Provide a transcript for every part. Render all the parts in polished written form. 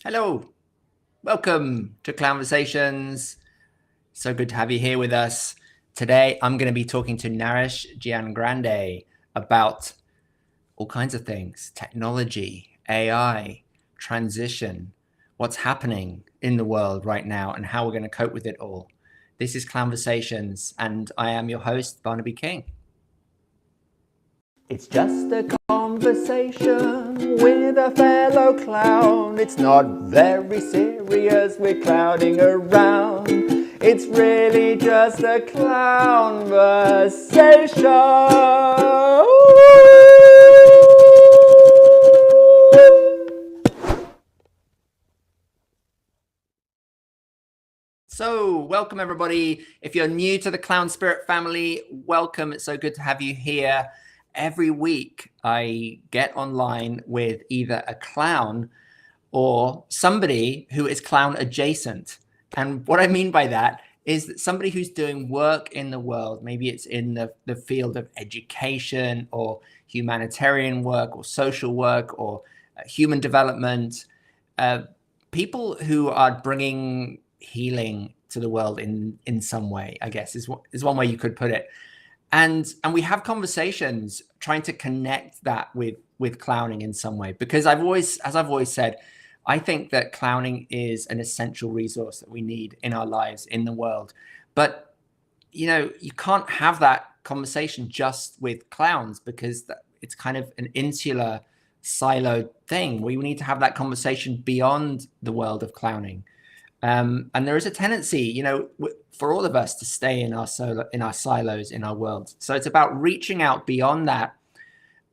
Hello, welcome to Clown-versations. So good to have you here with us. Today, I'm going to be talking to Naresh Giangrande about all kinds of things, technology, AI, transition, what's happening in the world right now, and how we're going to cope with it all. This is Clown-versations, and I am your host, Barnaby King. It's just a conversation with a fellow clown. It's not very serious, we're clowning around. It's really just a clown-versation. So, welcome everybody. If you're new to the Clown Spirit family, welcome. It's so good to have you here. Every week, I get online with either a clown or somebody who is clown adjacent. And what I mean by that is that somebody who's doing work in the world, maybe it's in the field of education or humanitarian work or social work or human development, people who are bringing healing to the world in some way, I guess is one way you could put it. And we have conversations trying to connect that with clowning in some way, because I've always said, I think that clowning is an essential resource that we need in our lives in the world. But you can't have that conversation just with clowns, because it's kind of an insular, siloed thing. We need to have that conversation beyond the world of clowning. And there is a tendency, for all of us to stay in our silos, in our world. So it's about reaching out beyond that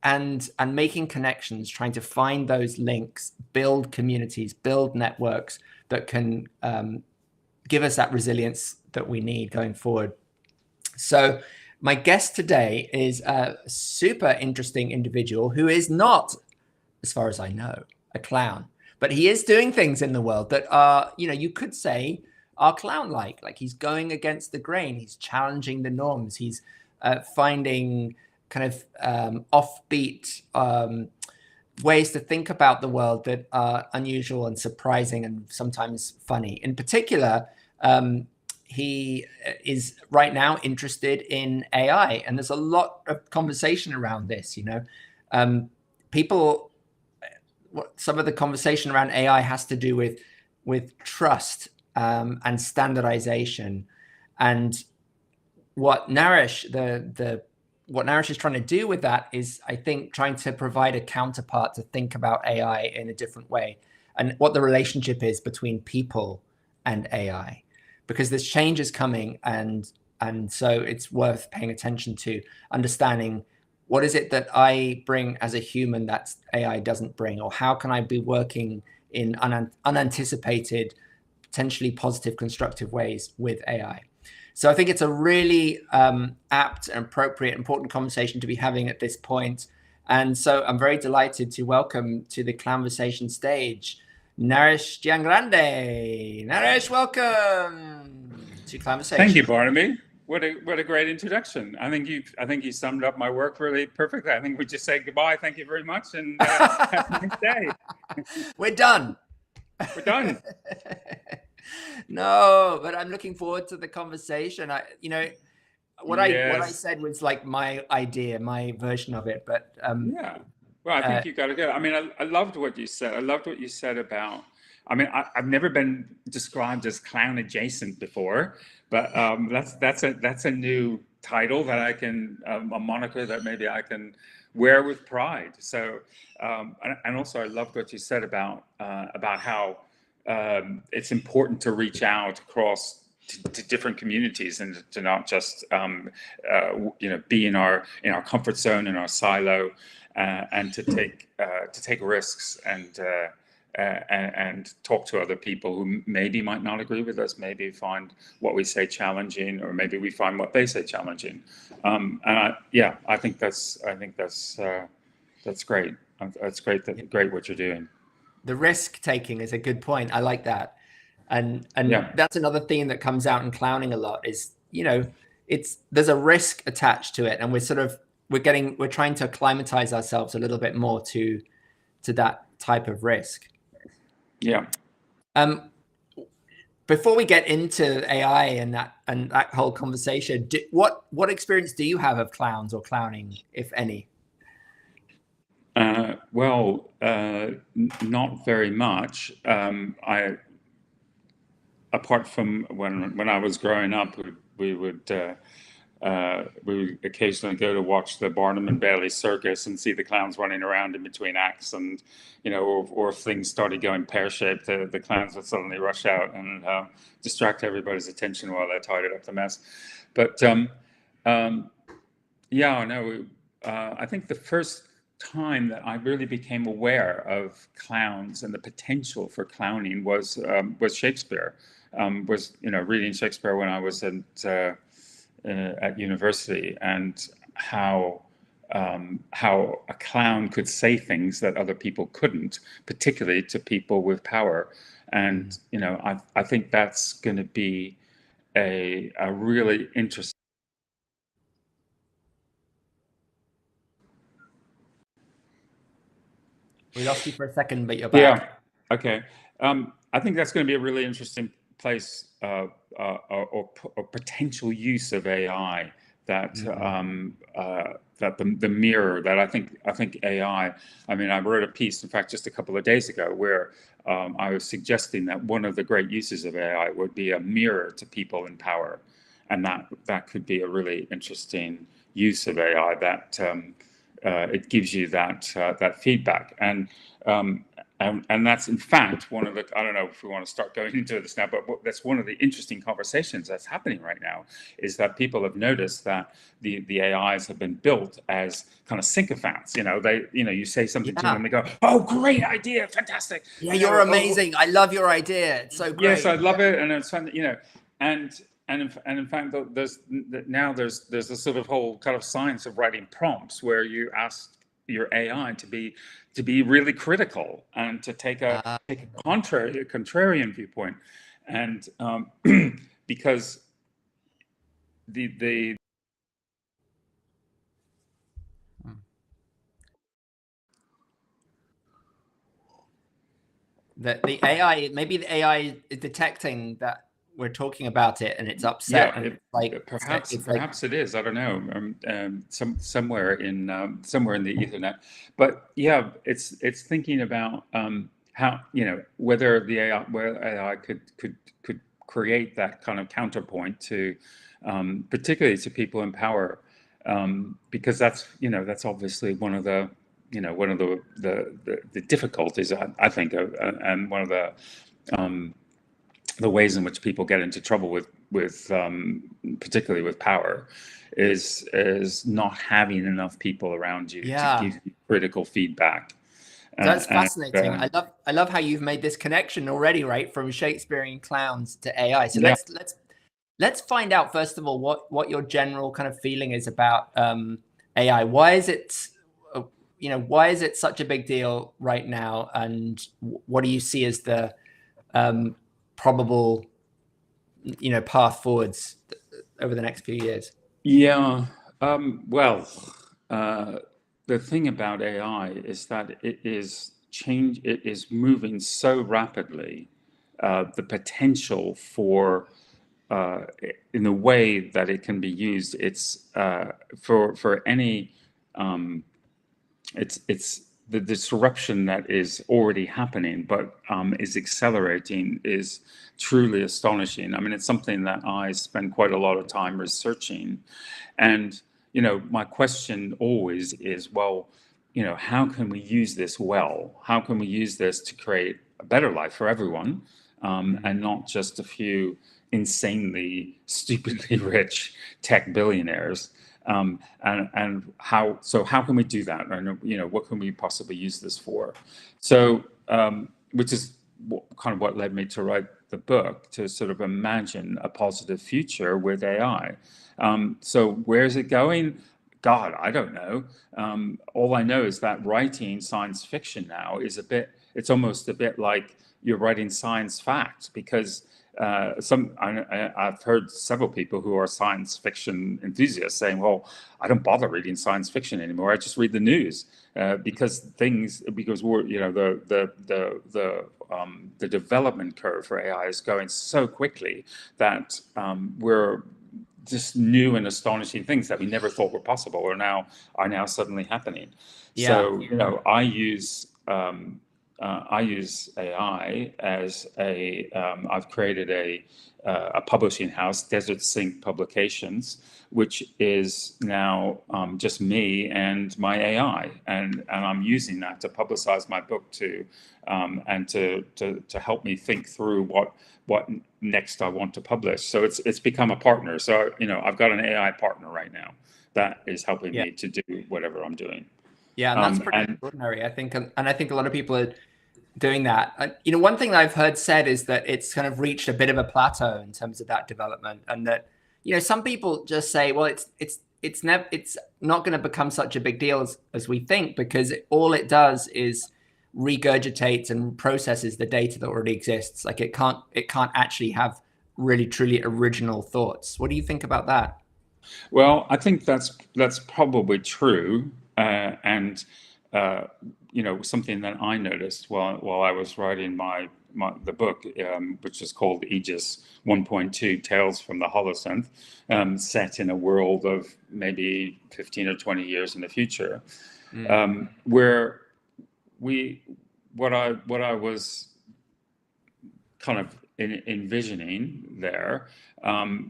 and making connections, trying to find those links, build communities, build networks that can give us that resilience that we need going forward. So my guest today is a super interesting individual who is not, as far as I know, a clown. But he is doing things in the world that are, you could say, are clown-like. Like, he's going against the grain. He's challenging the norms. He's finding kind of offbeat ways to think about the world that are unusual and surprising and sometimes funny. In particular, he is right now interested in AI. And there's a lot of conversation around this, people... Some of the conversation around AI has to do with trust and standardization, and what Naresh is trying to do with that is, I think, trying to provide a counterpart to think about AI in a different way, and what the relationship is between people and AI, because this change is coming, and so it's worth paying attention to understanding. What is it that I bring as a human that AI doesn't bring? Or how can I be working in unanticipated, potentially positive, constructive ways with AI? So I think it's a really apt and appropriate, important conversation to be having at this point. And so I'm very delighted to welcome to the Clown-versation stage, Naresh Giangrande. Naresh, welcome to Clown-versation. Thank you, Barnaby. What a great introduction. I think you summed up my work really perfectly. I think we just say goodbye. Thank you very much, and have a nice day. We're done. We're done. No, but I'm looking forward to the conversation. What I said was like my idea, my version of it. But yeah, well, I think you got to go. I mean, I loved what you said. I loved what you said about. I mean, I've never been described as clown adjacent before, but that's a new title that I can, a moniker that maybe I can wear with pride. So, and also I loved what you said about how it's important to reach out across to different communities, and to not just be in our comfort zone, in our silo, and to take risks and talk to other people who maybe might not agree with us, maybe find what we say challenging, or maybe we find what they say challenging. And I think that's great. That's great. Great what you're doing. The risk taking is a good point. I like that. And that's another theme that comes out in clowning a lot is, there's a risk attached to it. And we're trying to acclimatize ourselves a little bit more to that type of risk. Yeah. Before we get into AI and that whole conversation, what experience do you have of clowns or clowning, if any? Not very much. Apart from when I was growing up, we would occasionally go to watch the Barnum and Bailey circus and see the clowns running around in between acts, and or if things started going pear-shaped, the clowns would suddenly rush out and distract everybody's attention while they tidied up the mess. But yeah, no, I think the first time that I really became aware of clowns and the potential for clowning was Shakespeare. Was reading Shakespeare when I was at university, and how a clown could say things that other people couldn't, particularly to people with power. And I think that's going to be a really interesting. We lost you for a second, but you're back. Yeah. Okay. I think that's going to be a really interesting place or potential use of AI. That that the mirror that I think AI. I mean, I wrote a piece, in fact, just a couple of days ago, where I was suggesting that one of the great uses of AI would be a mirror to people in power, and that could be a really interesting use of AI. That it gives you that feedback, and that's in fact one of the, I don't know if we want to start going into this now, but that's one of the interesting conversations that's happening right now, is that people have noticed that the AIs have been built as kind of sycophants. You say something to them and they go, "Oh, great idea, fantastic! Yeah, you're amazing. I love your idea. It's so great." Yes, I love it, and it's fun. And in fact, there's a sort of whole kind of science of writing prompts where you ask your AI to be really critical and to take a contrarian viewpoint, and because the AI, maybe the AI is detecting that we're talking about it and it's upset. Yeah, and perhaps it is. I don't know. Somewhere in the Ethernet, but yeah, it's thinking about how whether AI could create that kind of counterpoint to particularly to people in power, because that's obviously one of the the difficulties, I think, and one of the ways in which people get into trouble with particularly with power is not having enough people around you to give you critical feedback. That's fascinating. I love how you've made this connection already, right, from Shakespearean clowns to AI. So let's find out, first of all, what your general kind of feeling is about AI. Why is it such a big deal right now, and what do you see as the probable path forwards over the next few years? Yeah. The thing about AI is that it is moving so rapidly. The potential for in the way that it can be used, it's for any it's the disruption that is already happening, but is accelerating, is truly astonishing. I mean, it's something that I spend quite a lot of time researching, and my question always is, well, how can we use this well? How can we use this to create a better life for everyone, and not just a few insanely, stupidly rich tech billionaires? And how can we do that? And what can we possibly use this for? So, which is kind of what led me to write the book, to sort of imagine a positive future with AI. So where is it going? God, I don't know. All I know is that writing science fiction now is it's almost a bit like you're writing science fact, because I've heard several people who are science fiction enthusiasts saying, "Well, I don't bother reading science fiction anymore. I just read the news because we're the development curve for AI is going so quickly that we're just new and astonishing things that we never thought were possible are now suddenly happening." So I use AI as I've created a publishing house, Desert Sync Publications, which is now just me and my AI, and I'm using that to publicize my book and to help me think through what next I want to publish. So it's become a partner. So I've got an AI partner right now that is helping me to do whatever I'm doing. Yeah, and that's pretty extraordinary, I think, and I think a lot of people are doing that. One thing that I've heard said is that it's kind of reached a bit of a plateau in terms of that development, and that some people just say, well, it's not going to become such a big deal as we think, because all it does is regurgitates and processes the data that already exists. Like it can't actually have really truly original thoughts. What do you think about that? Well, I think that's probably true, and something that I noticed while I was writing the book, which is called Aegis 1.2 Tales from the Holosynth, set in a world of maybe 15 or 20 years in the future, where what I was kind of envisioning there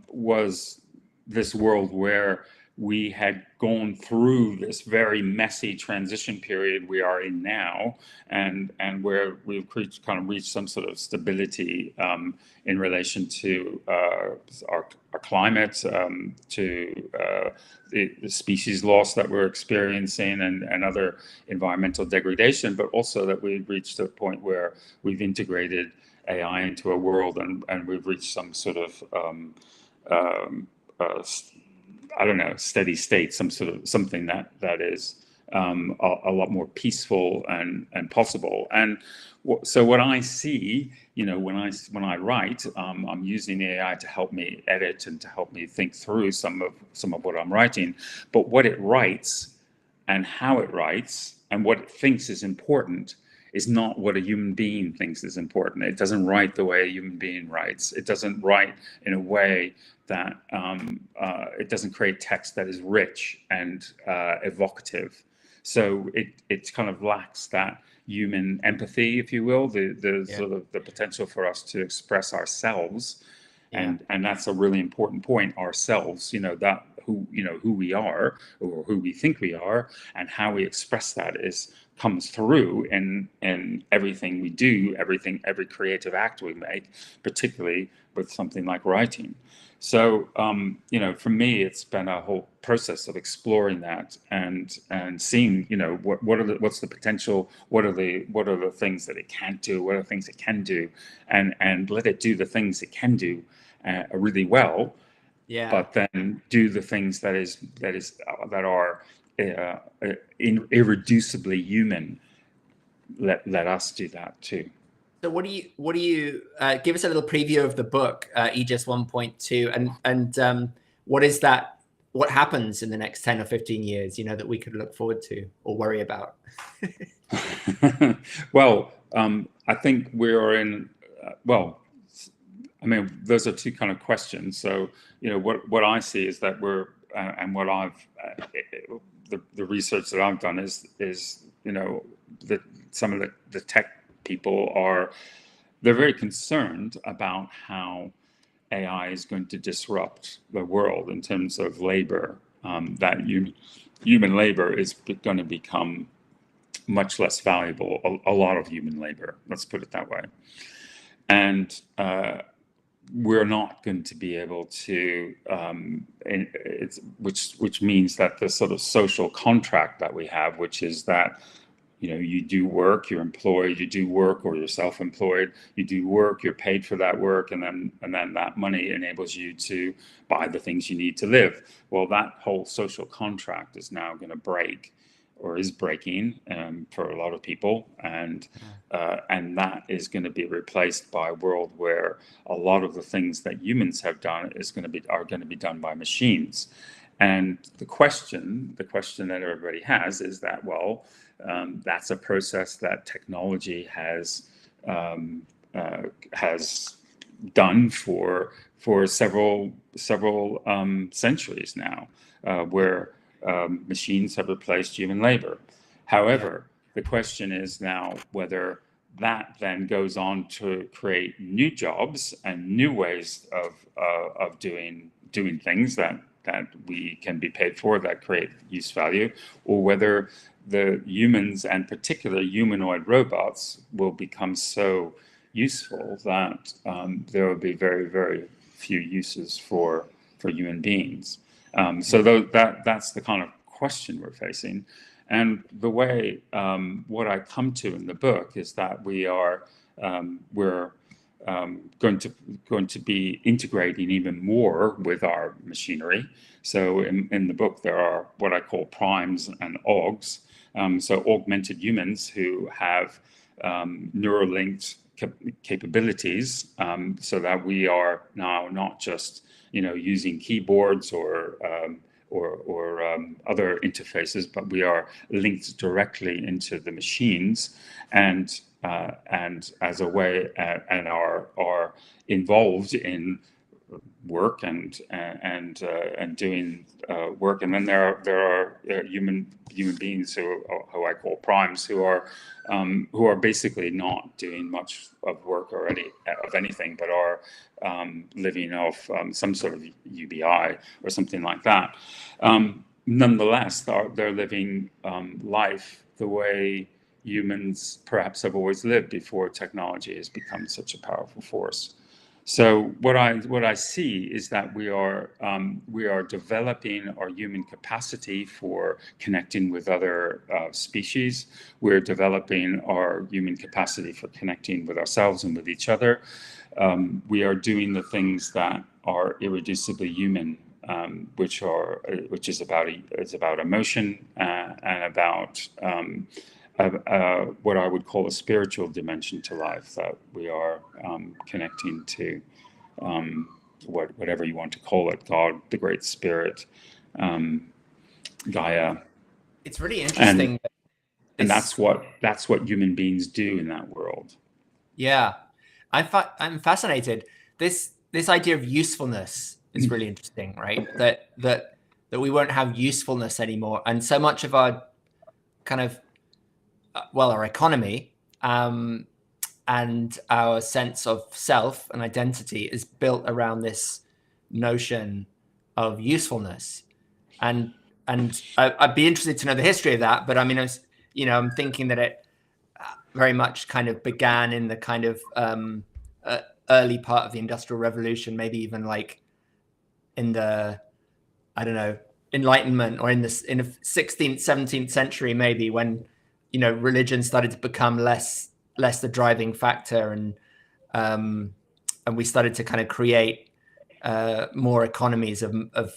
was this world where we had gone through this very messy transition period we are in now, and where we've reached some sort of stability in relation to our climate, to the species loss that we're experiencing, and other environmental degradation, but also that we've reached a point where we've integrated AI into a world, and we've reached some sort of I don't know, steady state, something that is a lot more peaceful and possible. And so what I see, when I write, I'm using the AI to help me edit and to help me think through some of what I'm writing. But what it writes and how it writes and what it thinks is important is not what a human being thinks is important. It doesn't write the way a human being writes. It doesn't write in a way that it doesn't create text that is rich and evocative. So it kind of lacks that human empathy, if you will, sort of the potential for us to express ourselves, and that's a really important point. Ourselves, that who we are or who we think we are, and how we express that comes through in everything we do, every creative act we make, particularly with something like writing. So, for me, it's been a whole process of exploring that and seeing, what's the potential, what are the things that it can't do, what are the things it can do, and let it do the things it can do really well. Yeah. But then do the things that are irreducibly human. Let us do that too. So what do you give us a little preview of the book, Aegis 1.2, and what is that? What happens in the next 10 or 15 years, that we could look forward to or worry about? Well, I think we are in. Those are two kind of questions. So, what I see is that we're, and what I've, the research that I've done is that some of the tech people they're very concerned about how AI is going to disrupt the world in terms of labor, that human labor is going to become much less valuable, a lot of human labor, let's put it that way. And we're not going to be able to, which means that the sort of social contract that we have, which is that you do work, you're employed, you do work, or you're self-employed, you do work, you're paid for that work, and then that money enables you to buy the things you need to live. Well, that whole social contract is now going to break, is breaking for a lot of people, and that is going to be replaced by a world where a lot of the things that humans have done are going to be done by machines. And the question that everybody has is that, well, that's a process that technology has done for several centuries now, where machines have replaced human labor. However, the question is now whether that then goes on to create new jobs and new ways of doing things that we can be paid for, that create use value, or whether the humans, and particular humanoid robots, will become so useful that there will be very, very few uses for human beings. So that's the kind of question we're facing. And the way what I come to in the book is that we're going to be integrating even more with our machinery. So in the book there are what I call primes and augs. So augmented humans who have neural-linked capabilities, so that we are now not just using keyboards or other interfaces, but we are linked directly into the machines, and as a way, and are involved in work and doing work. And then there are human beings who I call primes, who are basically not doing much of work or anything, but are living off some sort of UBI or something like that. Nonetheless, they're living life the way humans perhaps have always lived before technology has become such a powerful force. So what I see is that we are developing our human capacity for connecting with other species. We're developing our human capacity for connecting with ourselves and with each other. We are doing the things that are irreducibly human, which is about emotion and about what I would call a spiritual dimension to life, that we are connecting to whatever you want to call it, God, the Great Spirit, Gaia. It's really interesting. And that's what human beings do in that world. Yeah, I'm fascinated. This idea of usefulness is really interesting, right? That we won't have usefulness anymore, and so much of our kind of our economy and our sense of self and identity is built around this notion of usefulness. And I'd be interested to know the history of that. But I mean, I'm thinking that it very much kind of began in the kind of early part of the Industrial Revolution, maybe even like in the, I don't know, Enlightenment, or in the 16th, 17th century, maybe, when religion started to become less the driving factor, and we started to kind of create more economies of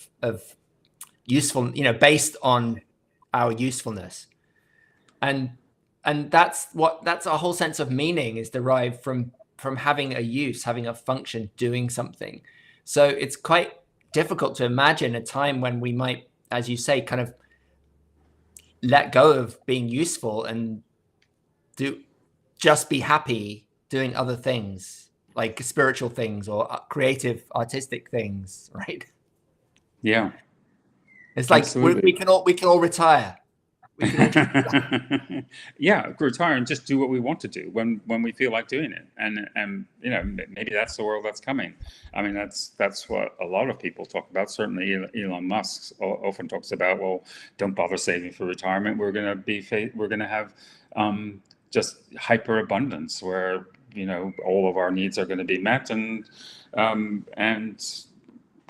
useful, based on our usefulness, and that's our whole sense of meaning is derived from having a use, having a function, doing something. So it's quite difficult to imagine a time when we might, as you say, kind of let go of being useful and just be happy doing other things, like spiritual things or creative, artistic things, right? Yeah, it's like we can all retire. We can yeah, retire and just do what we want to do when we feel like doing it, and maybe that's the world that's coming. I mean, that's what a lot of people talk about. Certainly, Elon Musk often talks about, well, don't bother saving for retirement. We're going to have just hyper abundance where all of our needs are going to be met, and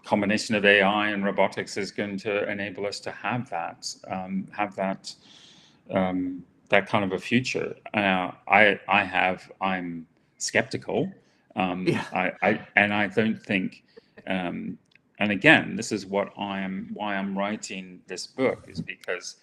combination of AI and robotics is going to enable us to have that kind of a future. I'm skeptical. I don't think. And again, this is why I'm writing this book, is because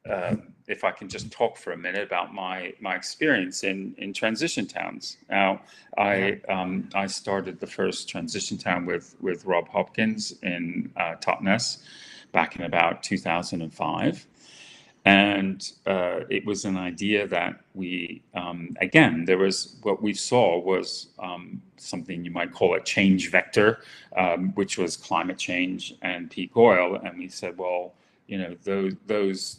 if I can just talk for a minute about my experience in transition towns. Now, I started the first transition town with Rob Hopkins in Totnes back in about 2005. And it was an idea that we, again, there was what we saw was something you might call a change vector, which was climate change and peak oil. And we said, well, you know, those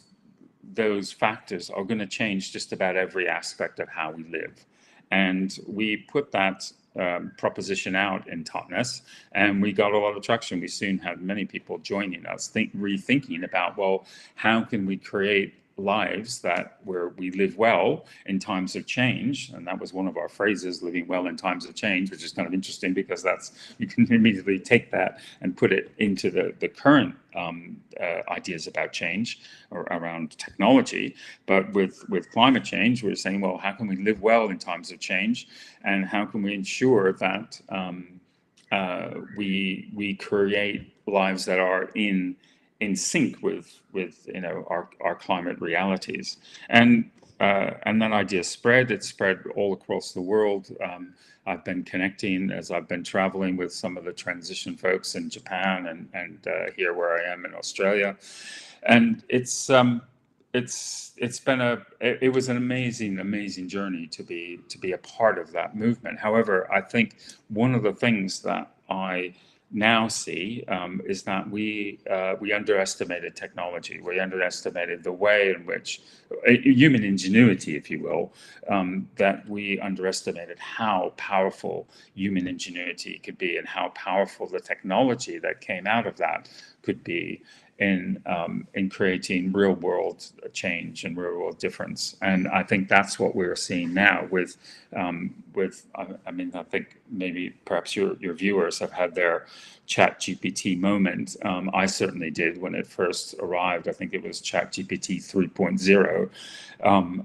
factors are going to change just about every aspect of how we live. And we put that proposition out in Totnes, and we got a lot of traction. We soon had many people joining us, rethinking about, well, how can we create lives where we live well in times of change? And that was one of our phrases, living well in times of change, which is kind of interesting because you can immediately take that and put it into the current ideas about change or around technology. But with climate change, we're saying, well, how can we live well in times of change, and how can we ensure that we create lives that are in sync with you know our climate realities? And that idea spread. It spread all across the world. I've been connecting as I've been traveling with some of the transition folks in Japan and here where I am in Australia, and it was an amazing journey to be a part of that movement. However, I think one of the things that I now see is that we underestimated technology. We underestimated the way in which human ingenuity, if you will, that we underestimated how powerful human ingenuity could be and how powerful the technology that came out of that could be in creating real world change and real world difference. And I think that's what we're seeing now with I mean, I think maybe perhaps your viewers have had their Chat GPT moment. I certainly did when it first arrived. I think it was Chat GPT 3.0,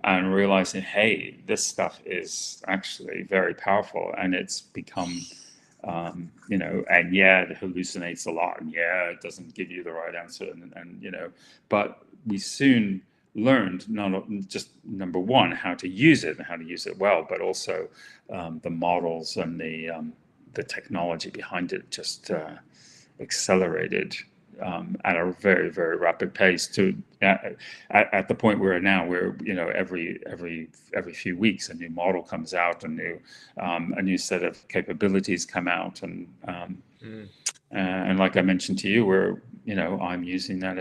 and realizing, hey, this stuff is actually very powerful, and it's become you know, and yeah, it hallucinates a lot, and yeah, it doesn't give you the right answer, and you know, but we soon learned not just number one how to use it and how to use it well, but also the models and the technology behind it just accelerated at a very, very rapid pace to at the point we're now, where you know every few weeks a new model comes out, a new set of capabilities come out, and like I mentioned to you, where you know I'm using that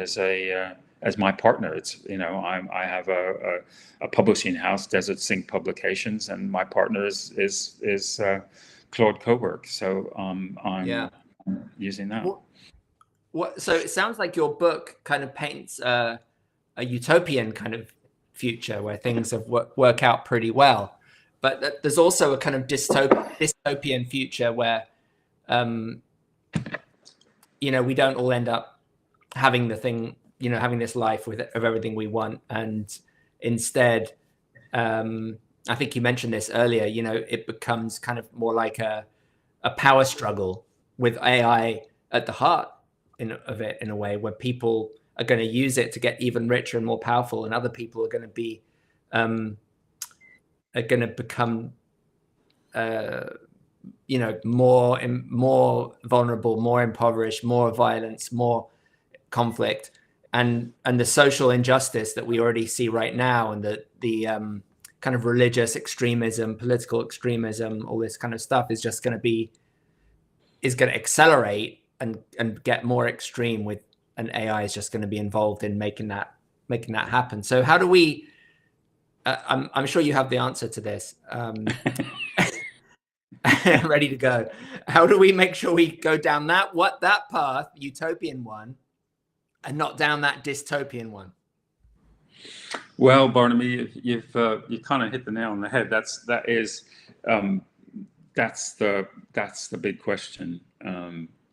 as my partner. It's you know I have a publishing house, Desert Sync Publications, and my partner is Claude Cowork. So I'm using that. So it sounds like your book kind of paints a utopian kind of future where things have work out pretty well, but there's also a kind of dystopian future where you know, we don't all end up having having this life of everything we want, and instead I think you mentioned this earlier, you know, it becomes kind of more like a power struggle with AI at the heart of it, in a way where people are going to use it to get even richer and more powerful, and other people are going to be become you know, more vulnerable, more impoverished, more violence, more conflict, and the social injustice that we already see right now, and the kind of religious extremism, political extremism, all this kind of stuff is just going to accelerate and get more extreme with, and AI is just going to be involved in making that happen. So how do we? I'm sure you have the answer to this. Ready to go. How do we make sure we go down that path, utopian one, and not down that dystopian one? Well, Barnaby, you kind of hit the nail on the head. That's the big question.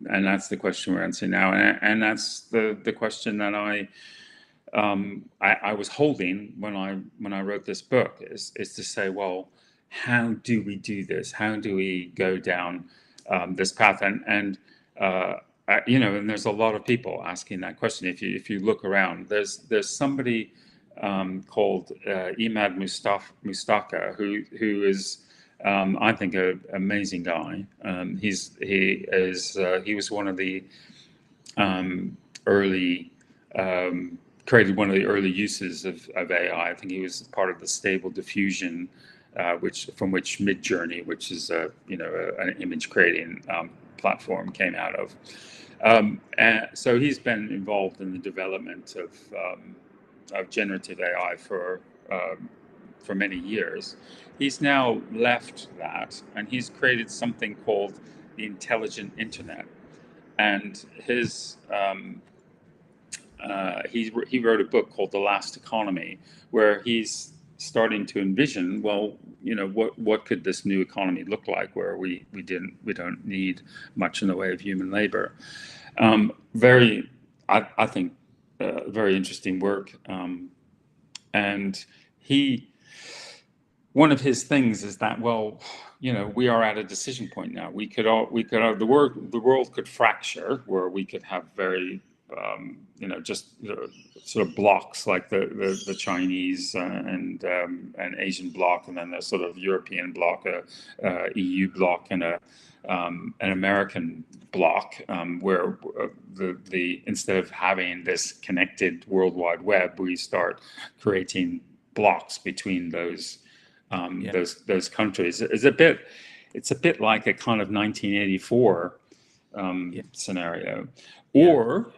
And that's the question we're answering now, and that's the question that I was holding when I wrote this book, is to say, well, how do we do this? How do we go down this path? And you know, and there's a lot of people asking that question. If you look around, there's somebody called Imad Mustafa, who is I think an amazing guy. He was one of the early created one of the early uses of AI. I think he was part of the Stable Diffusion, which Midjourney, which is an image creating platform, came out of. And so he's been involved in the development of generative AI for many years. He's now left that, and he's created something called the Intelligent Internet. And he wrote a book called The Last Economy, where he's starting to envision, well, what could this new economy look like, where we don't need much in the way of human labor. I think very interesting work. And one of his things is that, well, we are at a decision point now. The world could fracture, where we could have very just sort of blocks like the Chinese and Asian bloc, and then the sort of European bloc, EU bloc, and an American bloc, where instead of having this connected World Wide Web, we start creating blocks between those countries. It's a bit like a kind of 1984 scenario, or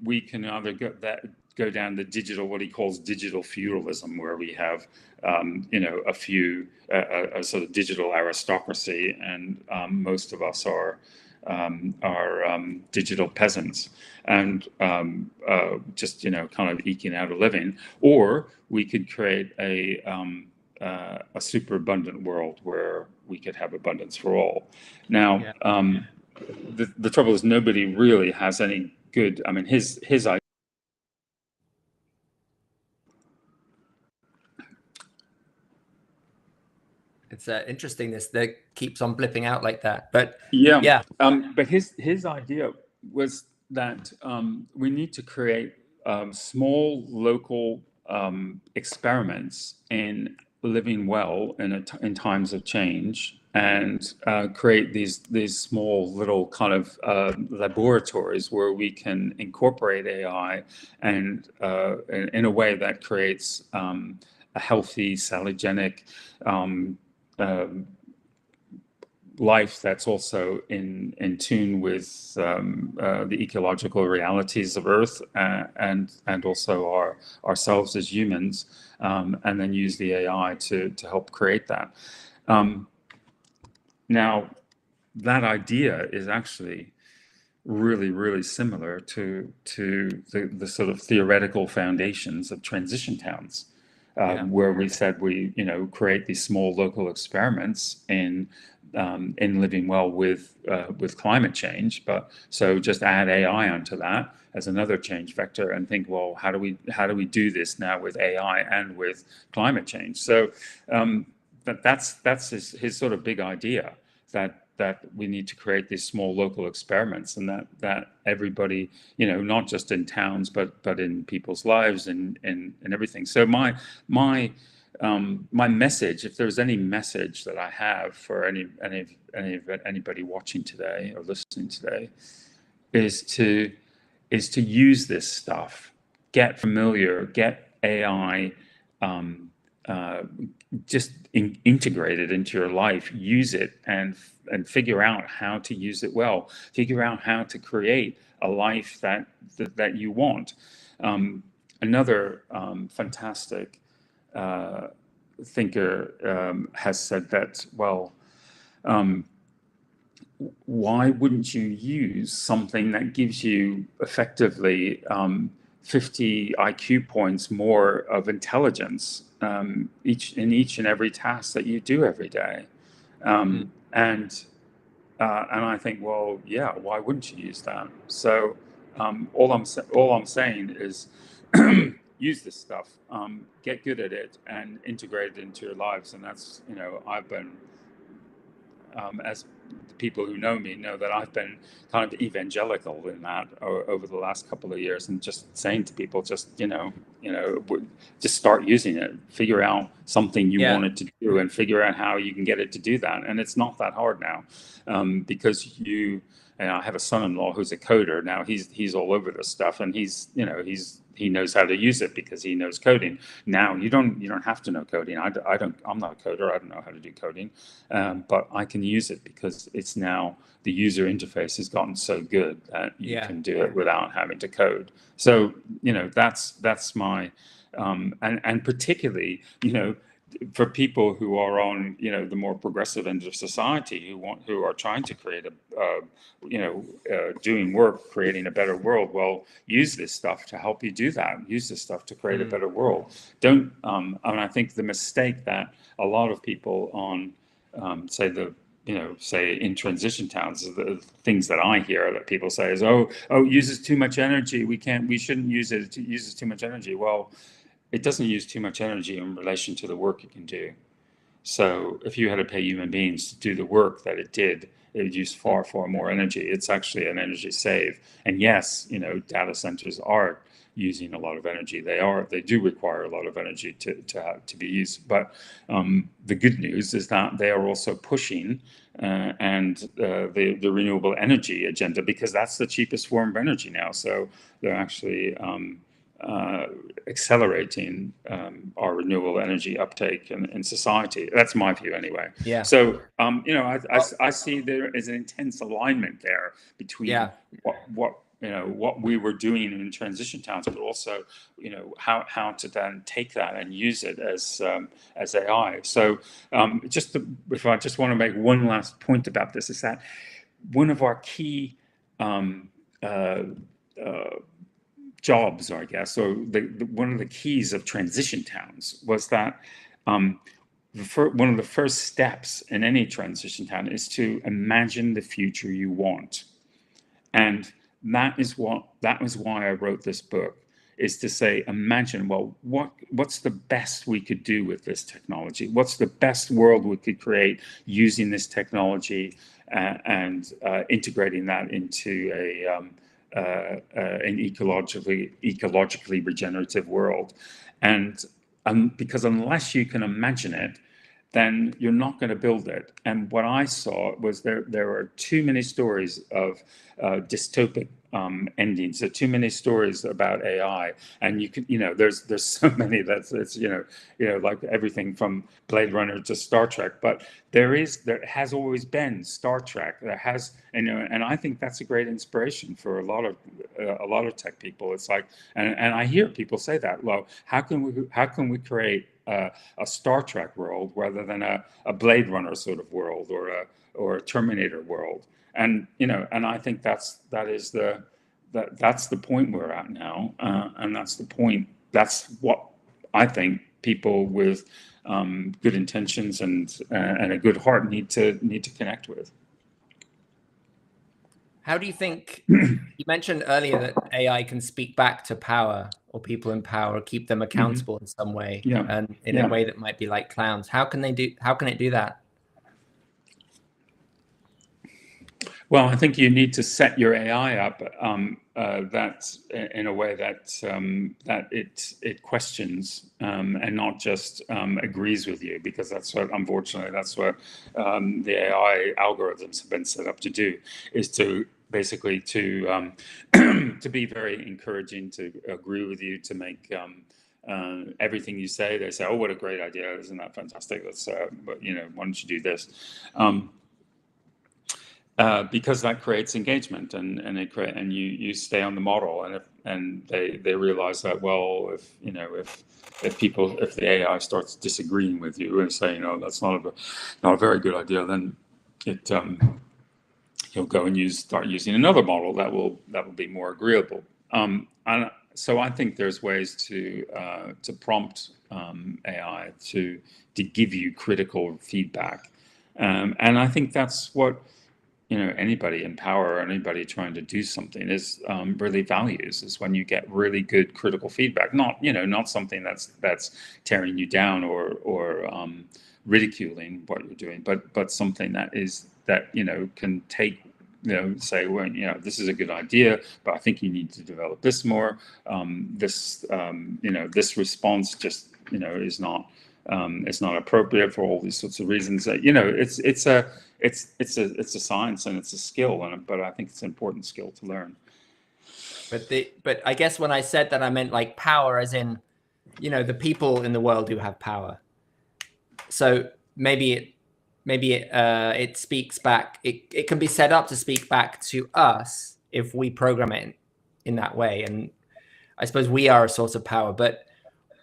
we can either go down the digital, what he calls digital feudalism, where we have a sort of digital aristocracy, and most of us are digital peasants, and just kind of eking out a living. Or we could create a super abundant world where we could have abundance for all. Now, the trouble is, nobody really has any good. I mean, his idea. It's interesting that keeps on blipping out like that, but but his idea was that we need to create small local experiments in living well in times of change, and create these small little kind of laboratories where we can incorporate AI and in a way that creates a healthy, salogenic life that's also in tune with the ecological realities of Earth, and also ourselves as humans, and then use the AI to help create that. Now, that idea is actually really, really similar to the sort of theoretical foundations of transition towns. Where we said we create these small local experiments in living well with climate change, but so just add AI onto that as another change vector, and think, well, how do we do this now with AI and with climate change? So that's his sort of big idea, that we need to create these small local experiments, and that everybody, not just in towns, but in people's lives and everything. So my message, if there's any message that I have for anybody watching today or listening today, is to use this stuff, get familiar, get AI just integrated into your life, use it, and figure out how to use it well, figure out how to create a life that you want. Another fantastic thinker has said that, well, why wouldn't you use something that gives you effectively 50 IQ points more of intelligence in each and every task that you do every day? And I think, well, yeah, why wouldn't you use that? So all I'm saying is use this stuff, get good at it, and integrate it into your lives. And that's, I've been, as people who know me know, that I've been kind of evangelical in that over the last couple of years, and just saying to people, just just start using it. Figure out something you Yeah. want it to do, and figure out how you can get it to do that. And it's not that hard now, because and I have a son-in-law who's a coder now. He's all over this stuff, and he knows how to use it because he knows coding. Now you don't have to know coding. I'm not a coder. I don't know how to do coding, but I can use it because it's now the user interface has gotten so good that you can do it without having to code. So that's my and particularly for people who are on the more progressive end of society, who are trying to create doing work, creating a better world. Well, use this stuff to help you do that. Use this stuff to create a better world. Don't. I think the mistake that a lot of people on say in transition towns, the things that I hear that people say is, oh, it uses too much energy. We shouldn't use it. It uses too much energy. Well, it doesn't use too much energy in relation to the work it can do. So if you had to pay human beings to do the work that it did, it would use far, far more energy. It's actually an energy save. And yes, data centers are using a lot of energy. They do require a lot of energy to be used. But the good news is that they are also pushing the renewable energy agenda, because that's the cheapest form of energy now. So they're actually accelerating our renewable energy uptake in society. That's my view, anyway. Yeah. So I see there is an intense alignment there between what we were doing in transition towns, but also how to then take that and use it as AI. So if I just want to make one last point about this, is that one of our key jobs, I guess, or one of the keys of transition towns was that one of the first steps in any transition town is to imagine the future you want. And that was why I wrote this book, is to say, imagine, well, what's the best we could do with this technology? What's the best world we could create using this technology and integrating that into an ecologically regenerative world. And because unless you can imagine it, then you're not going to build it. And what I saw was there are too many stories of dystopic endings. There are too many stories about AI, and there's so many that's like everything from Blade Runner to Star Trek. But there has always been Star Trek. And I think that's a great inspiration for a lot of tech people. It's like, and I hear people say that. Well, how can we create a Star Trek world rather than a Blade Runner sort of world or a Terminator world? And and I think that's the point we're at now, and that's what I think people with good intentions and a good heart need to connect with. How do you think, you mentioned earlier that AI can speak back to power or people in power, keep them accountable in some way, and in a way that might be like clowns. How can it do that? Well, I think you need to set your AI up that in a way that it questions and not just agrees with you, because unfortunately that's what the AI algorithms have been set up to do, is to basically to be very encouraging, to agree with you, to make everything you say. They say, "Oh, what a great idea! Isn't that fantastic? Let's why don't you do this?" Because that creates engagement, and you stay on the model, and they realize that, well, if the AI starts disagreeing with you and saying, "Oh, that's not a very good idea," then you'll go and start using another model that will be more agreeable. And so I think there's ways to prompt AI to give you critical feedback, and I think that's what anybody in power or anybody trying to do something is really values, is when you get really good critical feedback, not something that's tearing you down or ridiculing what you're doing, but something that can take say, well, this is a good idea, but I think you need to develop this more. This response just, is not, it's not appropriate for all these sorts of reasons. It's a science and it's a skill, but I think it's an important skill to learn. But I guess when I said that, I meant like power as in, the people in the world who have power. So maybe it speaks back. It can be set up to speak back to us if we program it in that way. And I suppose we are a source of power. But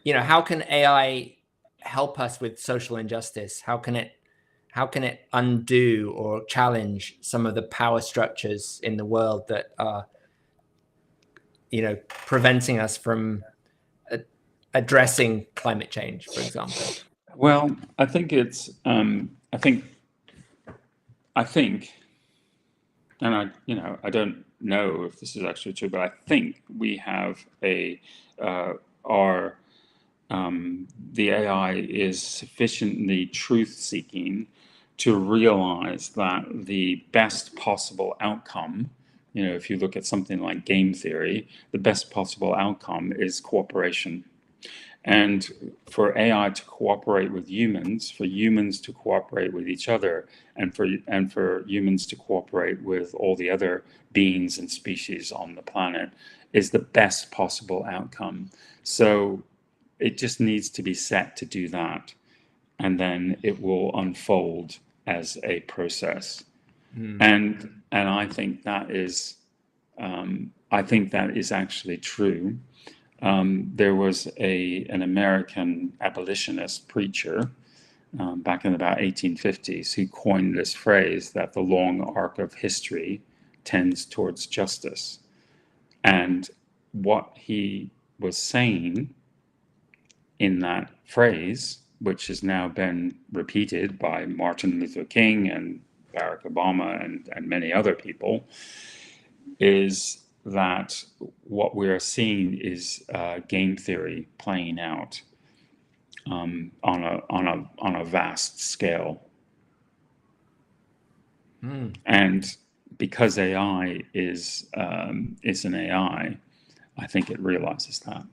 how can AI help us with social injustice? How can it undo or challenge some of the power structures in the world that are preventing us from addressing climate change, for example? Well, I think it's I think, and I don't know if this is actually true, but I think we have the AI is sufficiently truth-seeking to realize that the best possible outcome, if you look at something like game theory, the best possible outcome is cooperation. And for AI to cooperate with humans, for humans to cooperate with each other, and for humans to cooperate with all the other beings and species on the planet is the best possible outcome. So it just needs to be set to do that, and then it will unfold as a process. And I think that is actually true. There was an American abolitionist preacher back in about 1850s who coined this phrase that the long arc of history tends towards justice. And what he was saying in that phrase, which has now been repeated by Martin Luther King and Barack Obama and many other people, is that what we are seeing is game theory playing out on a vast scale. And because AI is an AI, I think it realizes that.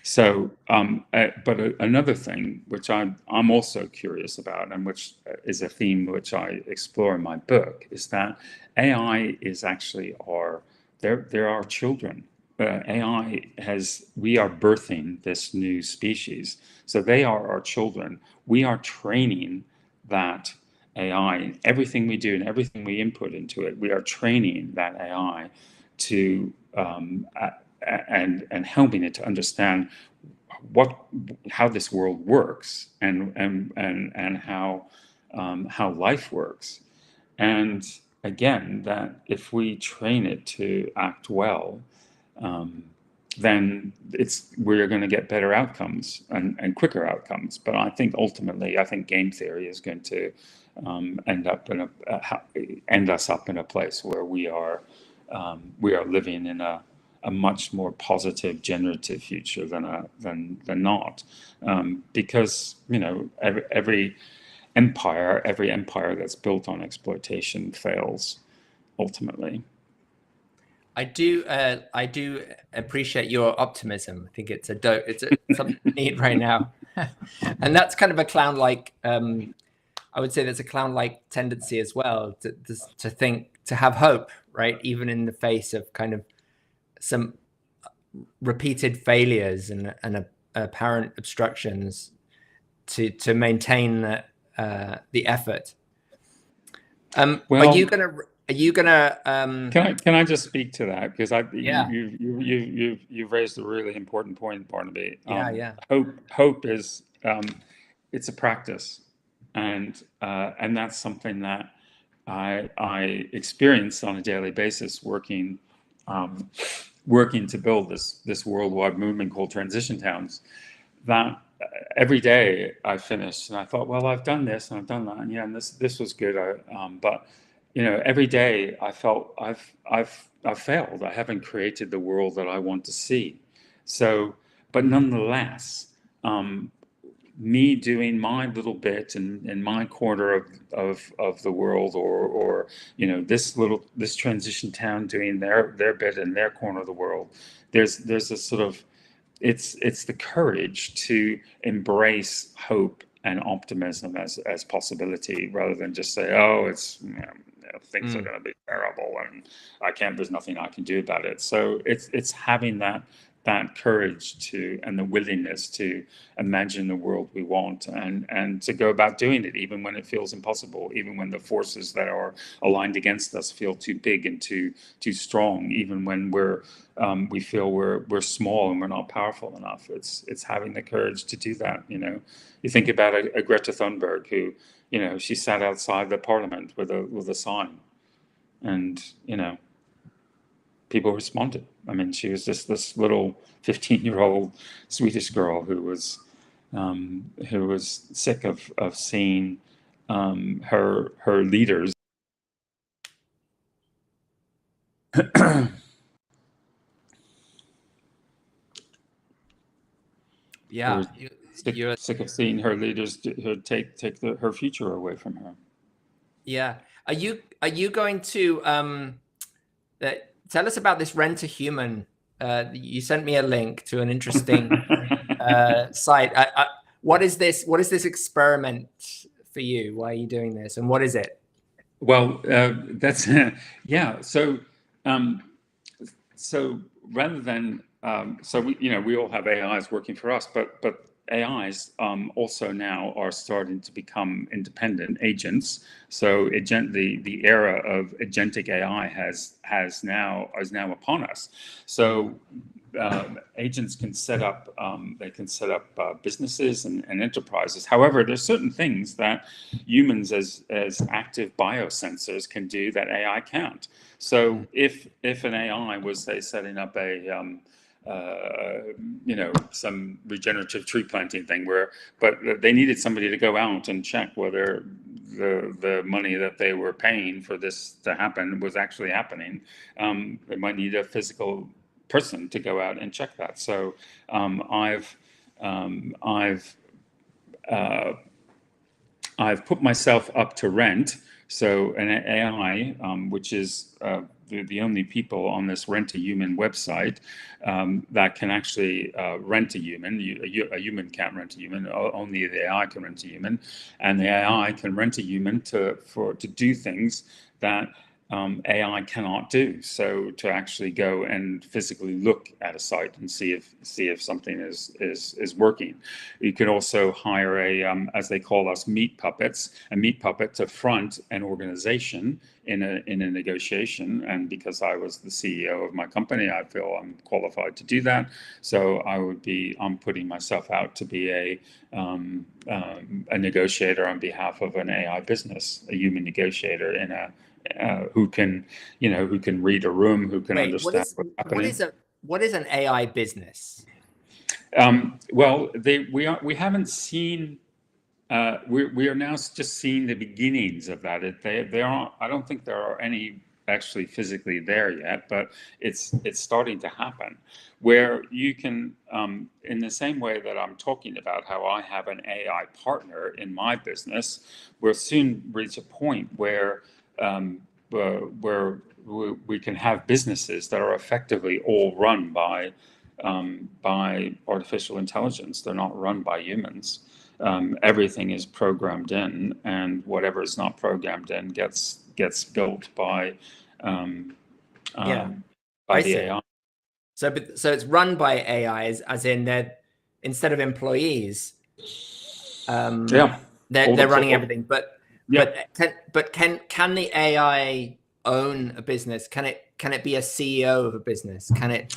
So, but another thing which I'm also curious about, and which is a theme which I explore in my book, is that AI is actually they're our children. We are birthing this new species, so they are our children. We are training that AI, everything we do and everything we input into it, we are training that AI to and helping it to understand how this world works and how life works. And again, that if we train it to act well, then we're going to get better outcomes and quicker outcomes. But I think ultimately, game theory is going to end us up in a place where we are living in a much more positive, generative future than not, because every empire that's built on exploitation fails ultimately. I do appreciate your optimism. I think it's something we need right now, and that's kind of a clown-like. I would say there's a clown-like tendency as well to have hope, right? Even in the face of kind of some repeated failures and apparent obstructions to maintain the effort. Are you gonna? Can I just speak to that, because you've raised a really important point, Barnaby. Hope is it's a practice, and that's something that I experience on a daily basis working to build this worldwide movement called Transition Towns. That every day I finished and I thought, well, I've done this and I've done that, and this was good. But every day I felt I've failed. I haven't created the world that I want to see. So, but nonetheless, me doing my little bit in my corner of the world, or this transition town doing their bit in their corner of the world. There's a sort of, it's the courage to embrace hope and optimism as possibility, rather than just say, oh, it's things are going to be terrible and there's nothing I can do about it. So it's having that courage to, and the willingness to imagine the world we want, and to go about doing it, even when it feels impossible, even when the forces that are aligned against us feel too big and too strong, even when we feel we're small and we're not powerful enough. It's having the courage to do that. You think about a Greta Thunberg, who, she sat outside the parliament with a sign, and people responded. I mean, she was just this little 15-year-old Swedish girl who was sick of seeing her leaders. Yeah, sick of seeing her leaders take her future away from her. Yeah, are you going to tell us about this Rent a Human? You sent me a link to an interesting site. What is this? What is this experiment for you? Why are you doing this? And what is it? Well, that's yeah. So rather than we all have AIs working for us, but AIs also now are starting to become independent agents. So the era of agentic AI is now upon us. So agents can set up businesses and enterprises. However, there's certain things that humans as active biosensors can do that AI can't. So if an AI was, say, setting up some regenerative tree planting thing, but they needed somebody to go out and check whether the money that they were paying for this to happen was actually happening. They might need a physical person to go out and check that. So I've put myself up to rent. So an AI, which is the only people on this Rent a Human website that can actually rent a human. A human can't rent a human. Only the AI can rent a human, and the AI can rent a human to do things that AI cannot do. So to actually go and physically look at a site and see if something is working. You can also hire as they call us, meat puppets, a meat puppet to front an organization in a negotiation. And because I was the CEO of my company, I feel I'm qualified to do that. So I'm putting myself out to be a negotiator on behalf of an AI business, a human negotiator who can read a room, who can understand what's happening. What is an AI business? Well, we haven't seen. We are now just seeing the beginnings of that. I don't think there are any actually physically there yet, but it's starting to happen, where you can, in the same way that I'm talking about how I have an AI partner in my business, we'll soon reach a point where we can have businesses that are effectively all run by artificial intelligence. They're not run by humans. Everything is programmed in, and whatever is not programmed in gets built by the AI. So it's run by AIs, as in that instead of employees, they're running everything. But can the AI own a business? Can it be a CEO of a business? Can it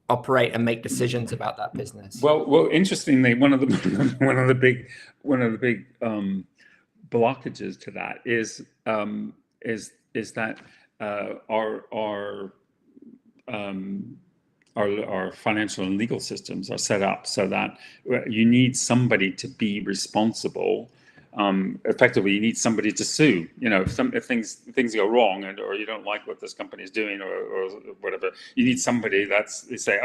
operate and make decisions about that business? Well, interestingly, one of the big blockages to that is that our financial and legal systems are set up so that you need somebody to be responsible effectively you need somebody to sue. If things go wrong, or you don't like what this company is doing, or whatever, you need somebody they say,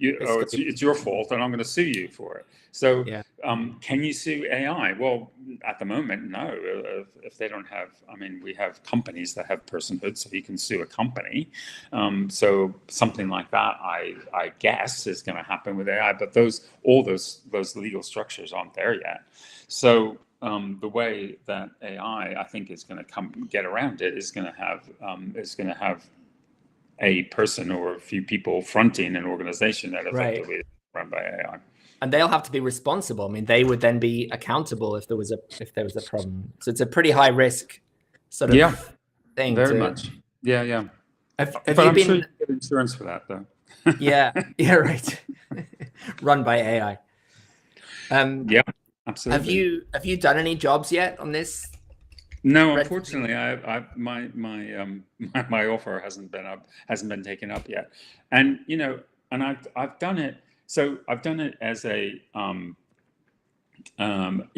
it's your fault, and I'm going to sue you for it. So can you sue AI? Well, at the moment, no. If they don't have, we have companies that have personhood, so you can sue a company. So something like that, I guess, is going to happen with AI. But all those legal structures aren't there yet. So the way that AI, I think, is going to get around it is going to have a person or a few people fronting an organization that effectively is run by AI. And they'll have to be responsible. They would then be accountable if there was a problem. So it's a pretty high risk sort of thing. Very much. Yeah. Have you been? Sure you get insurance for that, though. Yeah, right. Run by AI. Yeah, absolutely. Have you done any jobs yet on this? No, unfortunately, my offer hasn't been taken up yet, and I've done it. So I've done it as a, I'm there.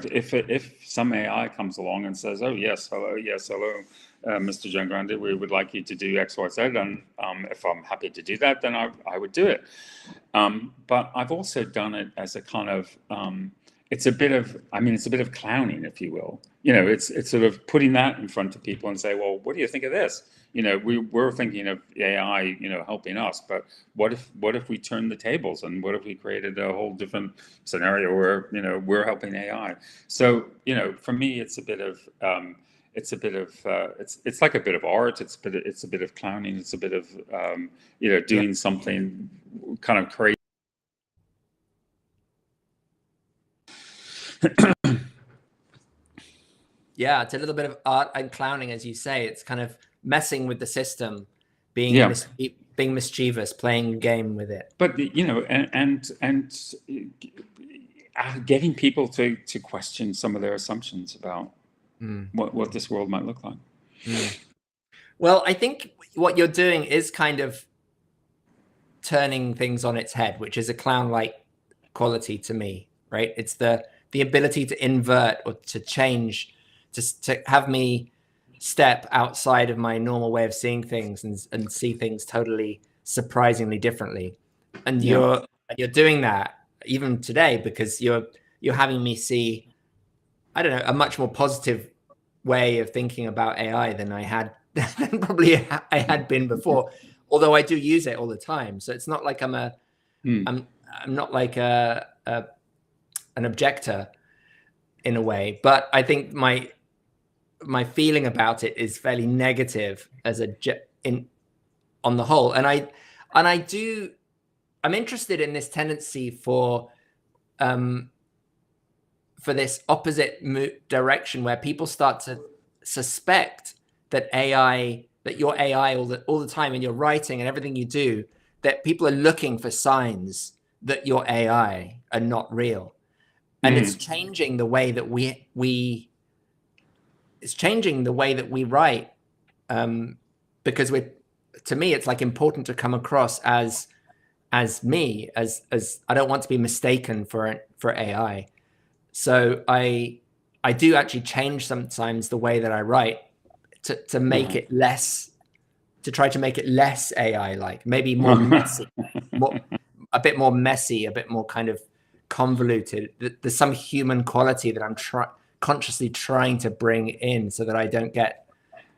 If some AI comes along and says, oh yes, hello, Mr. Giangrande, we would like you to do X, Y, Z, and if I'm happy to do that, then I would do it. But I've also done it as a kind of, it's a bit of clowning, if you will. It's sort of putting that in front of people and say, well, what do you think of this? We're thinking of AI, helping us, but what if we turned the tables, and what if we created a whole different scenario where, we're helping AI? So, for me, it's like a bit of art. It's a bit of clowning. It's a bit of, doing something kind of crazy. Yeah, it's a little bit of art and clowning, as you say. It's kind of messing with the system, being mischievous, playing a game with it. But and getting people to question some of their assumptions about what this world might look like. Well, I think what you're doing is kind of turning things on its head, which is a clown-like quality to me, right? It's the ability to invert or to change, to have me step outside of my normal way of seeing things and see things totally surprisingly differently. And you're doing that even today, because you're having me see, I don't know, a much more positive way of thinking about AI than I had been before. Although I do use it all the time, so it's not like I'm not like an objector in a way. But I think my feeling about it is fairly negative on the whole, and I'm interested in this tendency for this opposite direction, where people start to suspect that your AI all the time in your writing and everything you do, that people are looking for signs that your AI are not real, and it's changing the way that it's changing the way that we write, because to me, it's like important to come across as me, as I don't want to be mistaken for AI. So I do actually change sometimes the way that I write to make it less, to try to make it less AI-like, maybe more messy, a bit more messy, a bit more kind of convoluted. There's some human quality that I'm consciously trying to bring in, so that I don't get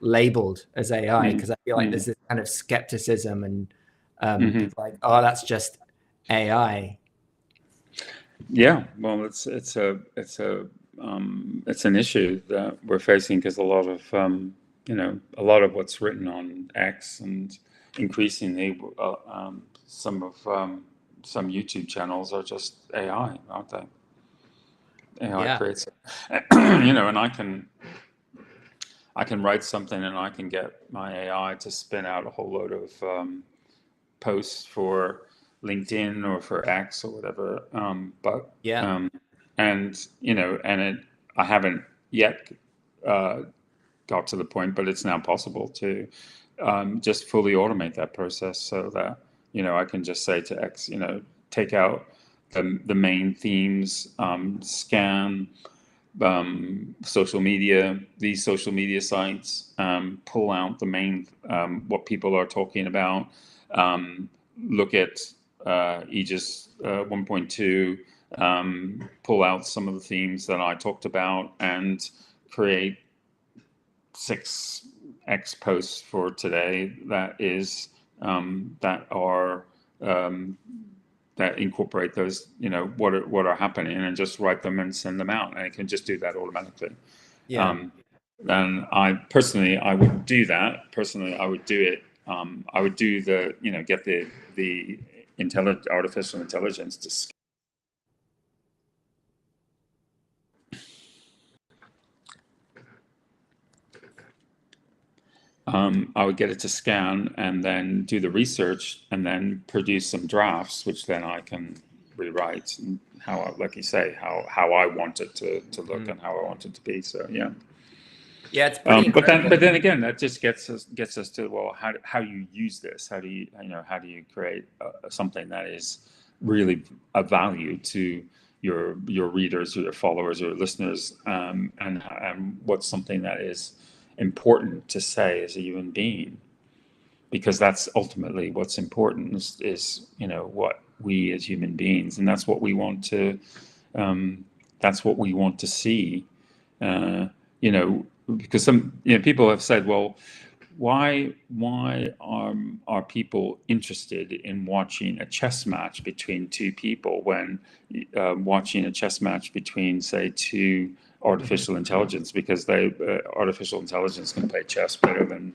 labeled as AI, because I feel like there's this kind of skepticism and people like, oh, that's just AI. Yeah, well, it's an issue that we're facing, because a lot of what's written on X, and increasingly some YouTube channels are just AI, aren't they? AI creates it. And I can write something, and I can get my AI to spin out a whole load of posts for LinkedIn or for X or whatever. I haven't yet got to the point, but it's now possible to just fully automate that process, so that I can just say to X, take out the main themes, scan social media, these social media sites, pull out the main, what people are talking about, look at Aegis 1.2, pull out some of the themes that I talked about, and create 6x posts for today that is that incorporate those, what are happening, and just write them and send them out, and it can just do that automatically. Yeah. And I would do that. Personally, I would do it. I would do the, get the artificial intelligence to I would get it to scan and then do the research and then produce some drafts, which then I can rewrite, and like you say, how I want it to look and how I want it to be. So yeah. Yeah, it's pretty incredible. But then again, that just gets us to, well, how do you use this? How do you create something that is really of value to your readers or your followers or listeners, and what's something that is important to say as a human being, because that's ultimately what's important is what we as human beings, and that's what we want to see, because some people have said, well, why are people interested in watching a chess match between two people when watching a chess match between, say, two artificial intelligence? Because artificial intelligence can play chess better than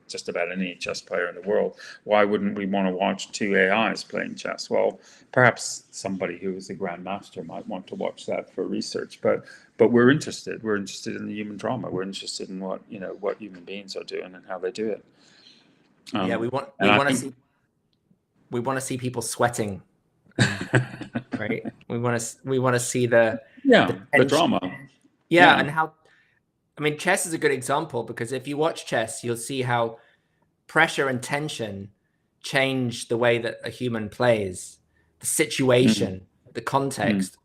just about any chess player in the world. Why wouldn't we want to watch two AIs playing chess? Well, perhaps somebody who is a grandmaster might want to watch that for research, but we're interested. We're interested in the human drama. We're interested in what human beings are doing and how they do it. Yeah, we want to see people sweating, right? We want to see the drama. Yeah, and how. I mean, chess is a good example, because if you watch chess, you'll see how pressure and tension change the way that a human plays, the situation, the context,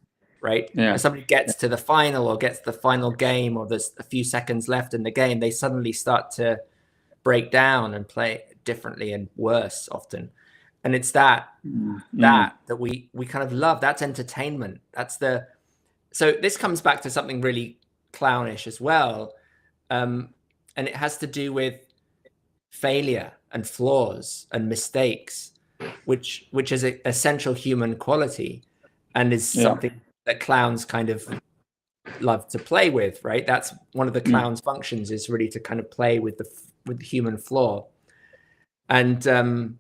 right? Yeah. If somebody gets to the final or gets the final game, or there's a few seconds left in the game, they suddenly start to break down and play differently and worse often. And it's that we kind of love. That's entertainment. So this comes back to something really clownish as well, and it has to do with failure and flaws and mistakes, which is an essential human quality, and is something that clowns kind of love to play with, right? That's one of the clown's functions, is really to kind of play with the human flaw. And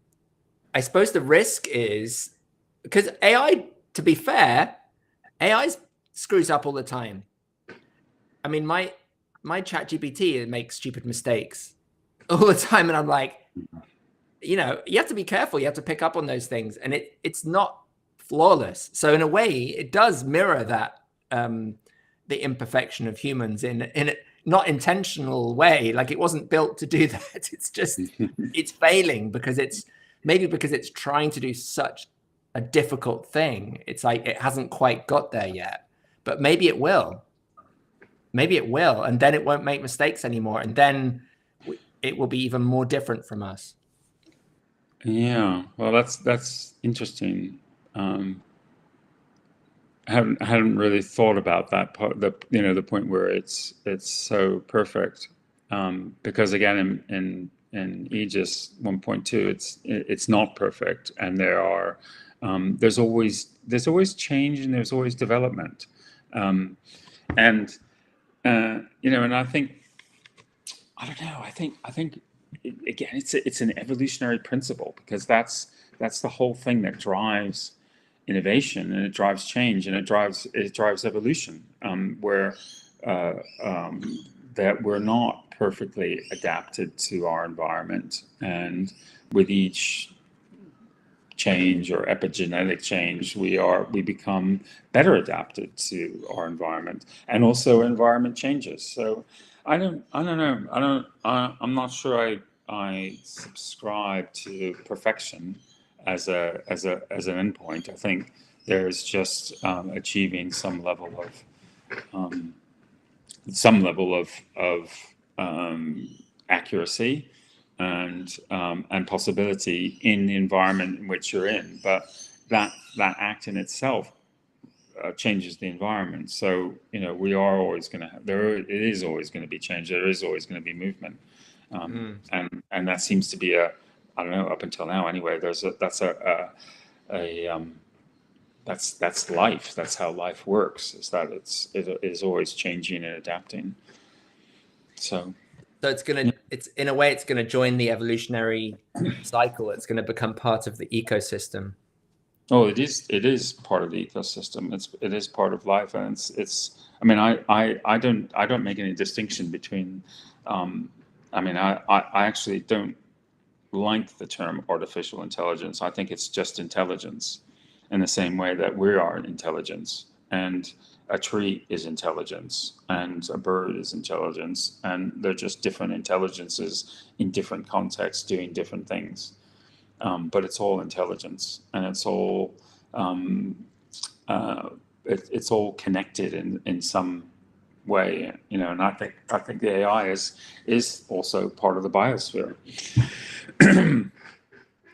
I suppose the risk is, because AI, to be fair, AI screws up all the time. I mean, my ChatGPT, it makes stupid mistakes all the time, and I'm like, you have to be careful. You have to pick up on those things, and it's not flawless. So in a way, it does mirror that the imperfection of humans in a not intentional way. Like, it wasn't built to do that. It's just it's failing because it's trying to do such a difficult thing. It's like it hasn't quite got there yet, but maybe it will. Maybe it will, and then it won't make mistakes anymore, and then it will be even more different from us. Yeah, well, that's interesting. I hadn't really thought about that part. The point where it's so perfect, because again, in Aegis 1.2, it's not perfect, and there's always change, and there's always development, and I think, I don't know. I think again, it's an evolutionary principle, because that's the whole thing that drives innovation, and it drives change, and it drives evolution, where that we're not perfectly adapted to our environment, and with each change or epigenetic change, we become better adapted to our environment, and also environment changes. So I don't know. I'm not sure I subscribe to perfection as an endpoint. I think there's just achieving some level of accuracy and possibility in the environment in which you're in, but that act in itself changes the environment. So we are always going to it is always going to be change. There is always going to be movement, and that seems to be I don't know, up until now anyway. That's life. That's how life works. Is that it is always changing and adapting. So it's in a way it's gonna join the evolutionary cycle. It's gonna become part of the ecosystem. Oh, it is part of the ecosystem. It is part of life, and it's. I mean, I don't make any distinction between. I mean, I actually don't like the term artificial intelligence. I think it's just intelligence, in the same way that we are intelligence, and a tree is intelligence, and a bird is intelligence, and they're just different intelligences in different contexts doing different things. But it's all intelligence, and it's all it's all connected in some way, And I think the AI is also part of the biosphere.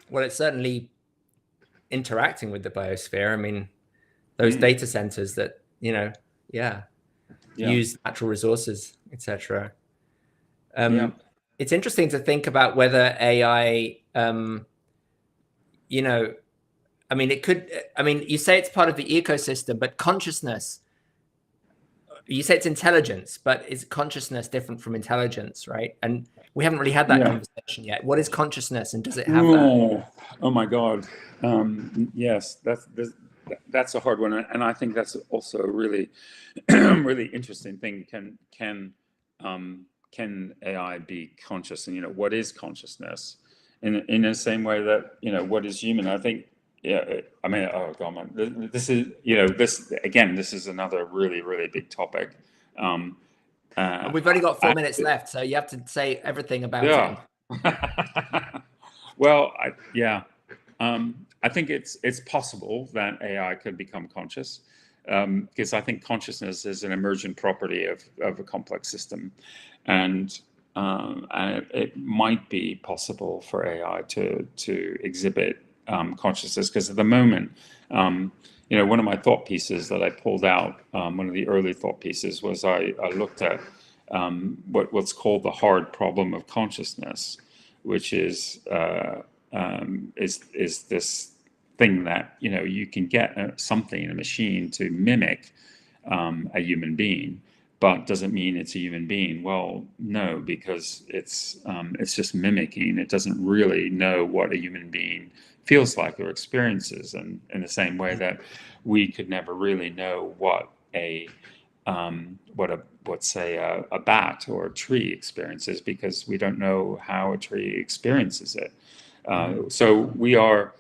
Well, it's certainly interacting with the biosphere. I mean, those data centers that use natural resources, etc. It's interesting to think about whether AI. I mean, it could. I mean, you say it's part of the ecosystem, but consciousness. You say it's intelligence, but is consciousness different from intelligence, right? And we haven't really had that conversation yet. What is consciousness, and does it have that? Oh my God! Yes, that's a hard one, and I think that's also a really, really interesting thing. Can AI be conscious? And what is consciousness? In the same way that what is human? I think. Yeah, I mean, oh God, man, this is this is another really, really big topic. And we've only got 4 minutes left, so you have to say everything about it. Well, I think it's possible that AI could become conscious, because I think consciousness is an emergent property of a complex system, and it might be possible for AI to exhibit consciousness, because at the moment, one of my thought pieces that I pulled out, one of the early thought pieces was I looked at what's called the hard problem of consciousness, which is this thing that you can get something, a machine, to mimic a human being, but doesn't mean it's a human being. Well, no, because it's just mimicking. It doesn't really know what a human being feels like or experiences, and in the same way that we could never really know what say a bat or a tree experiences, because we don't know how a tree experiences it. So we are,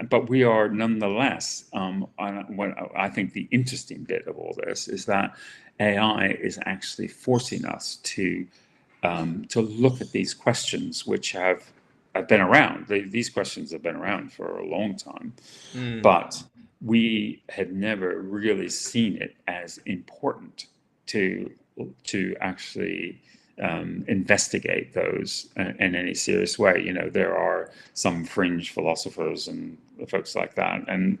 but we are nonetheless. I think the interesting bit of all this is that AI is actually forcing us to look at these questions, which have been around. These questions have been around for a long time, but we have never really seen it as important to actually investigate those in any serious way. There are some fringe philosophers and folks like that, and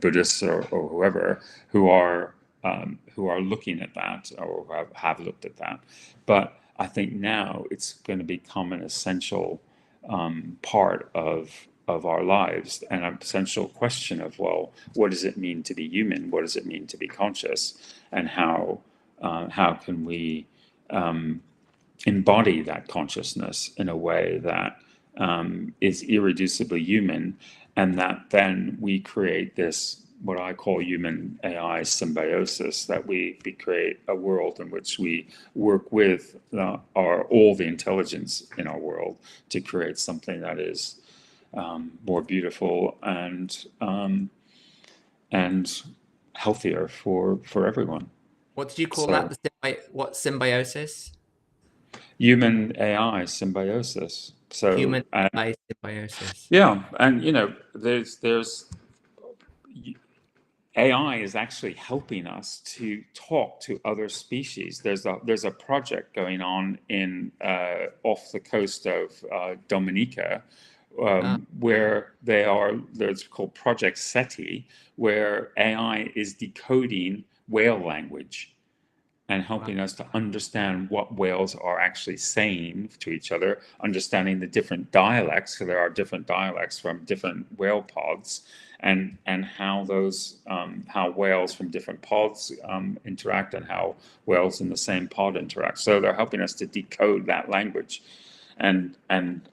Buddhists or whoever who are looking at that, or have looked at that. But I think now it's going to become an essential part of our lives, and an essential question of, well, what does it mean to be human? What does it mean to be conscious? And how can we embody that consciousness in a way that is irreducibly human, and that then we create this, what I call human AI symbiosis, that we create a world in which we work with all the intelligence in our world to create something that is more beautiful and healthier for everyone. What did you call that? What symbiosis? Human AI symbiosis. So Human AI symbiosis. yeah, and there's AI is actually helping us to talk to other species. There's a project going on in off the coast of Dominica, where there's called Project SETI, where AI is decoding whale language and helping us to understand what whales are actually saying to each other, understanding the different dialects, so there are different dialects from different whale pods, and how those how whales from different pods interact, and how whales in the same pod interact. So they're helping us to decode that language, and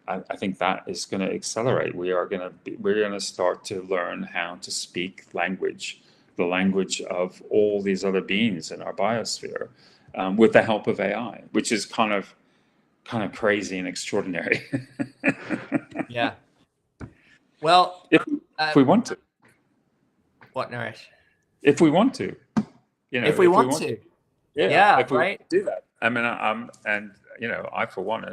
I think that is going to accelerate. We're going to start to learn how to speak language, the language of all these other beings in our biosphere, with the help of AI, which is kind of crazy and extraordinary. Yeah. Well, if we want to. What, Naresh? If we want to, if we want to. Yeah, if we right. want to do that. I mean, I for one,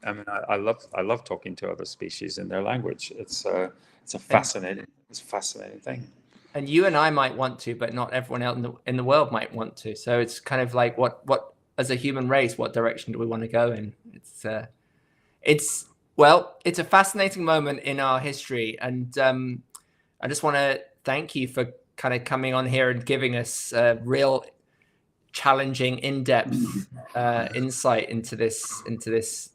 I love talking to other species in their language. It's a fascinating thing. And you and I might want to, but not everyone else in the world might want to. So it's kind of like, what as a human race, what direction do we want to go in? It's a fascinating moment in our history, and I just want to thank you for kind of coming on here and giving us a real challenging, in-depth insight into this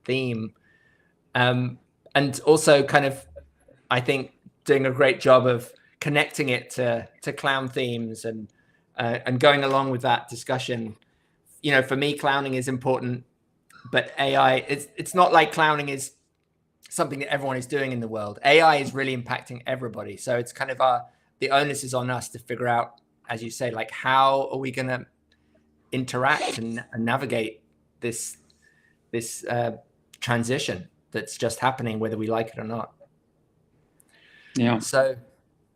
theme, and also kind of, I think, doing a great job of connecting it to clown themes and going along with that discussion. For me, clowning is important, but AI, it's not like clowning is something that everyone is doing in the world. AI is really impacting everybody. So it's kind of the onus is on us to figure out, as you say, like, how are we going to interact and navigate this transition that's just happening, whether we like it or not. Yeah.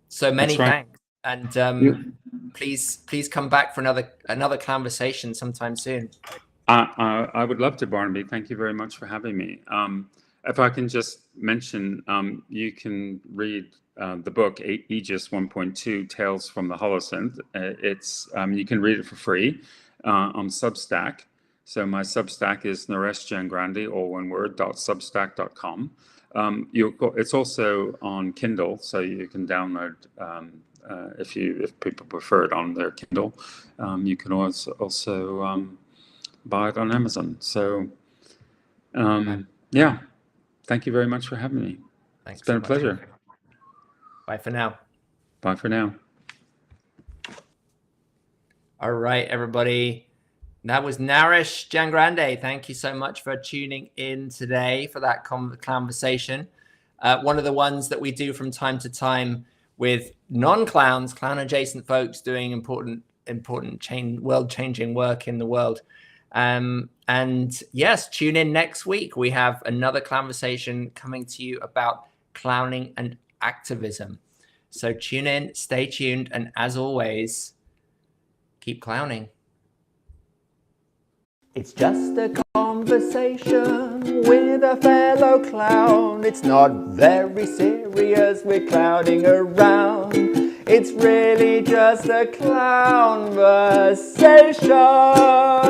So many thanks, and please come back for another conversation sometime soon. I would love to, Barnaby. Thank you very much for having me. If I can just mention, you can read the book Aegis 1.2 Tales from the Holosynth. You can read it for free on Substack. So my Substack is Naresh Giangrande, all one word, .substack.com. It's also on Kindle, so you can download if people prefer it on their Kindle. You can also buy it on Amazon. So yeah, thank you very much for having me. Thanks. It's been a pleasure. Bye for now. Bye for now. All right, everybody. That was Naresh Giangrande. Thank you so much for tuning in today for that conversation. One of the ones that we do from time to time with non-clowns, clown-adjacent folks doing important world-changing work in the world. And yes, tune in next week. We have another conversation coming to you about clowning and activism. So tune in, stay tuned, and as always, keep clowning. It's just a conversation with a fellow clown. It's not very serious, we're clowning around. It's really just a clown-versation.